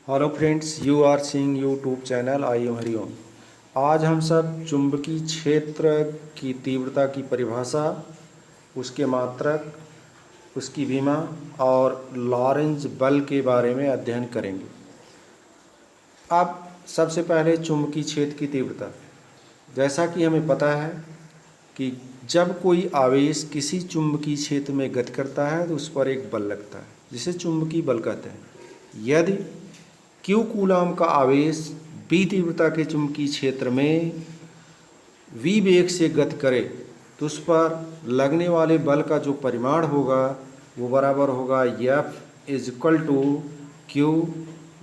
Hello friends, you are seeing YouTube channel I am Hariom. आज हम सब चुंबकीय क्षेत्र की तीव्रता की परिभाषा, उसके मात्रक, उसकी विमा और लॉरेंज बल के बारे में अध्ययन करेंगे। अब सबसे पहले चुंबकीय क्षेत्र की तीव्रता। जैसा कि हमें पता है कि जब कोई आवेश किसी चुंबकीय क्षेत्र में गति करता है तो उस पर एक बल लगता है जिसे चुंबकीय बल कहते हैं। यदि Q कूलाम का आवेश B तीव्रता के चुंबकीय क्षेत्र में V वेग से गति करे तो उस पर लगने वाले बल का जो परिमाण होगा वो बराबर होगा F is equal to Q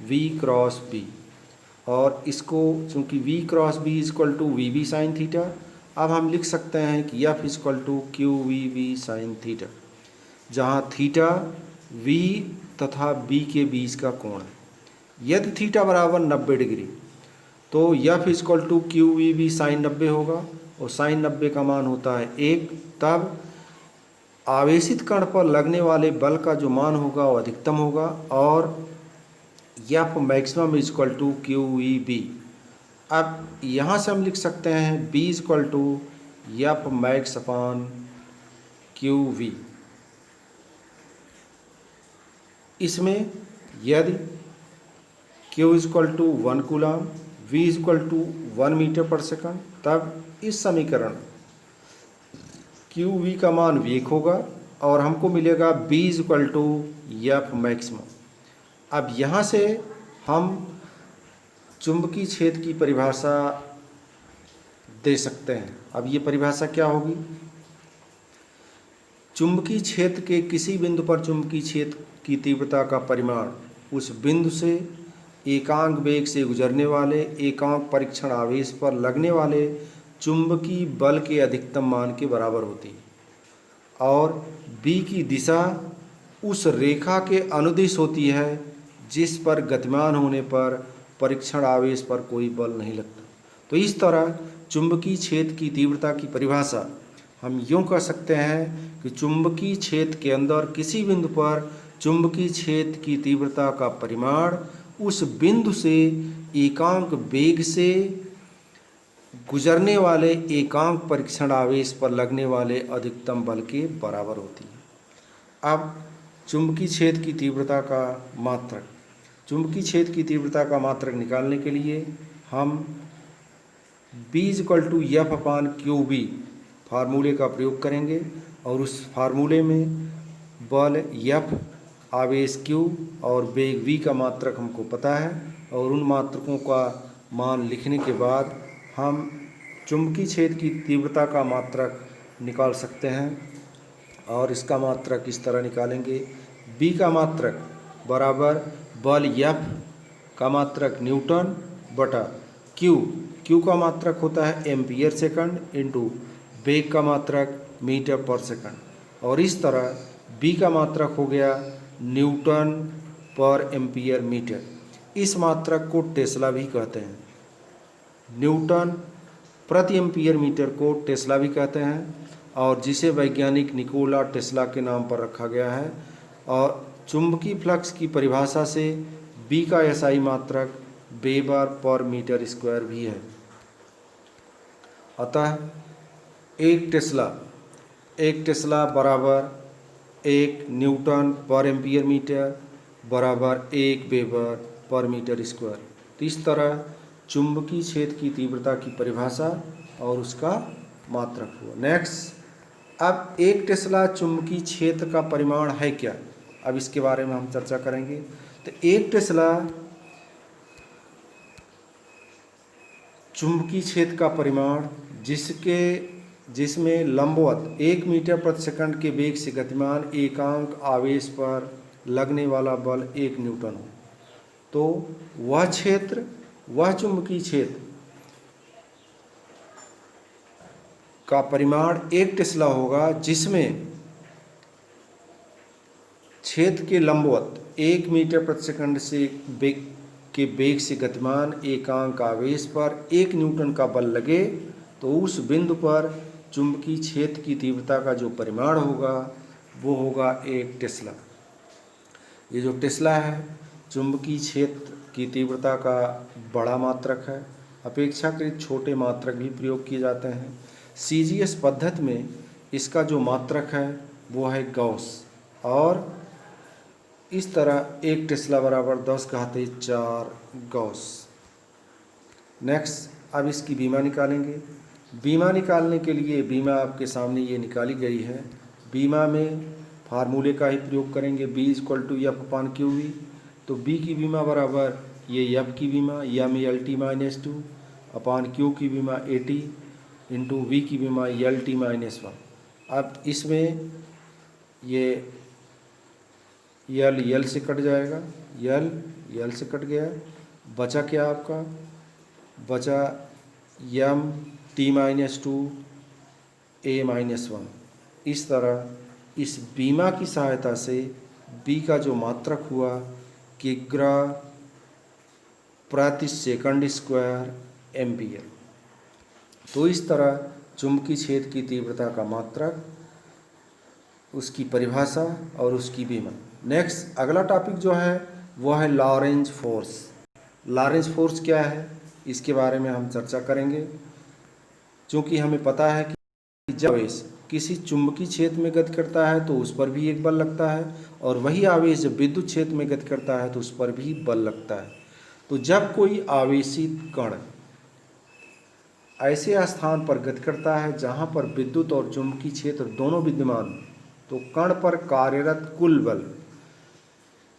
V cross B। और इसको चूँकि V cross B is equal to V B sine theta, अब हम लिख सकते हैं कि F is equal to Q V B sine theta, जहाँ थीटा V तथा B के बीच का कोण है। यदि थीटा बराबर 90 डिग्री तो F equal to Q V B sine 90 होगा और साइन 90 का मान होता है 1। तब आवेशित कण पर लगने वाले बल का जो मान होगा वो अधिकतम होगा और F maximum equal to Q V B. अब यहाँ से हम लिख सकते हैं B equal to F max upon Q V. इसमें यदि Q equal to 1 coulomb, V equal to 1 metre पर सेकंड, तब इस समीकरण क्यू वी का मान 1 होगा और हमको मिलेगा B equal to F maximum. अब यहाँ से हम चुंबकीय क्षेत्र की परिभाषा दे सकते हैं। अब ये परिभाषा क्या होगी? चुंबकीय क्षेत्र के किसी बिंदु पर चुंबकीय क्षेत्र की तीव्रता का परिमाण उस बिंदु से एकांक वेग से गुजरने वाले एकांक परीक्षण आवेश पर लगने वाले चुंबकीय बल के अधिकतम मान के बराबर होती है और B की दिशा उस रेखा के अनुदिश होती है जिस पर गतिमान होने पर परीक्षण आवेश पर कोई बल नहीं लगता। तो इस तरह चुंबकीय क्षेत्र की तीव्रता की परिभाषा हम यूँ कह सकते हैं कि चुंबकीय क्षेत्र के अंदर किसी बिंदु पर चुंबकीय क्षेत्र की तीव्रता का परिमाण उस बिंदु से एकांक वेग से गुजरने वाले एकांक परीक्षण आवेश पर लगने वाले अधिकतम बल के बराबर होती है। अब चुंबकीय क्षेत्र की तीव्रता का मात्रक। चुंबकीय क्षेत्र की तीव्रता का मात्रक निकालने के लिए हम B equal to F upon Q B फार्मूले का प्रयोग करेंगे और उस फार्मूले में बल F, आवेश Q और वेग V का मात्रक हमको पता है और उन मात्रकों का मान लिखने के बाद हम चुंबकीय क्षेत्र की तीव्रता का मात्रक निकाल सकते हैं। और इसका मात्रक इस तरह निकालेंगे। B का मात्रक बराबर बल F का मात्रक न्यूटन बटा Q का मात्रक होता है एम्पियर सेकंड इंटू वेग का मात्रक मीटर पर सेकंड और इस तरह B का मात्रक हो गया न्यूटन पर एम्पियर मीटर। इस मात्रक को टेस्ला भी कहते हैं। न्यूटन प्रति एम्पियर मीटर को टेस्ला भी कहते हैं और जिसे वैज्ञानिक निकोला टेस्ला के नाम पर रखा गया है। और चुंबकीय फ्लक्स की परिभाषा से B का SI मात्रक वेबर पर मीटर स्क्वायर भी है। अतः एक टेस्ला बराबर 1 न्यूटन पर एम्पियर मीटर बराबर 1 वेबर पर मीटर स्क्वायर। तो इस तरह चुंबकीय क्षेत्र की तीव्रता की परिभाषा और उसका मात्रक हुआ। नेक्स्ट, अब एक टेस्ला चुंबकीय क्षेत्र का परिमाण है क्या? अब इसके बारे में हम चर्चा करेंगे। तो एक टेस्ला चुंबकीय क्षेत्र का परिमाण जिसमें लंबवत 1 मीटर प्रति सेकंड के वेग से गतिमान एकांक आवेश पर लगने वाला बल 1 न्यूटन हो, तो वह चुंबकीय क्षेत्र का परिमाण 1 टेस्ला होगा जिसमें क्षेत्र के लंबवत 1 मीटर प्रति सेकंड के वेग से गतिमान एकांक आवेश पर 1 न्यूटन का बल लगे तो उस बिंदु पर चुंबकीय क्षेत्र की तीव्रता का जो परिमाण होगा वो होगा 1 टेस्ला। ये जो टेस्ला है चुंबकीय क्षेत्र की तीव्रता का बड़ा मात्रक है। अपेक्षाकृत छोटे मात्रक भी प्रयोग किए जाते हैं। CGS पद्धति में इसका जो मात्रक है वो है गॉस, और इस तरह 1 टेस्ला बराबर 10⁴ गॉस। नेक्स्ट, अब इसकी बीमा निकालेंगे। बीमा निकालने के लिए बीमा आपके सामने ये निकाली गई है। बीमा में फार्मूले का ही प्रयोग करेंगे, B = F/QV। तो B की बीमा बराबर ये F की बीमा M LT-2 अपान Q की बीमा AT इंटू V की बीमा LT-1। अब इसमें ये L से कट जाएगा, L से कट गया, बचा क्या आपका, बचा MT-2 A-1। इस तरह इस बीमा की सहायता से B का जो मात्रक हुआ किग्रा प्रति सेकंड स्क्वायर एम्पियर। तो इस तरह चुंबकीय क्षेत्र की तीव्रता का मात्रक, उसकी परिभाषा और उसकी बीमा। नेक्स्ट, अगला टॉपिक जो है वो है लॉरेंज फोर्स। लॉरेंज फोर्स क्या है, इसके बारे में हम चर्चा करेंगे। क्योंकि हमें पता है कि जब आवेश किसी चुंबकीय क्षेत्र में गति करता है तो उस पर भी एक बल लगता है, और वही आवेश जब विद्युत क्षेत्र में गति करता है तो उस पर भी बल लगता है। तो जब कोई आवेशित कण ऐसे स्थान पर गति करता है जहाँ पर विद्युत और चुंबकीय क्षेत्र दोनों विद्यमान, तो कण पर कार्यरत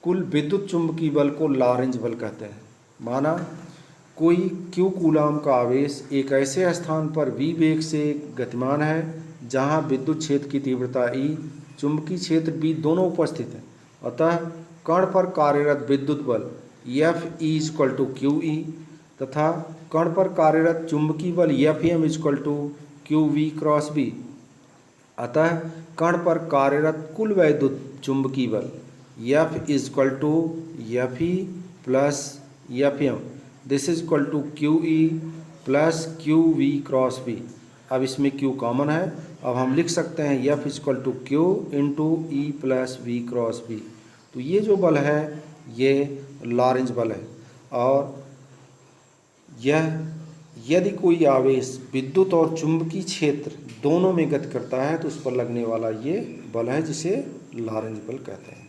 कुल विद्युत चुंबकीय बल को लॉरेंज बल कहते हैं। माना कोई Q कूलाम का आवेश एक ऐसे स्थान पर V वेग से गतिमान है जहाँ विद्युत क्षेत्र की तीव्रता E, चुंबकीय क्षेत्र B दोनों उपस्थित हैं। अतः कण पर कार्यरत विद्युत बल Fe = QE तथा कण पर कार्यरत चुंबकीय बल Fm = QV×B। अतः कण पर कार्यरत कुल वैद्युत चुंबकीय बल F = Fe + Fm, this is equal to QE + QV×B। अब इसमें Q कॉमन है, अब हम लिख सकते हैं F = Q × E + V×B। तो ये जो बल है ये लॉरेंज बल है, और यह यदि कोई आवेश विद्युत और चुंबकीय क्षेत्र दोनों में गति करता है तो उस पर लगने वाला ये बल है जिसे लॉरेंज बल कहते हैं।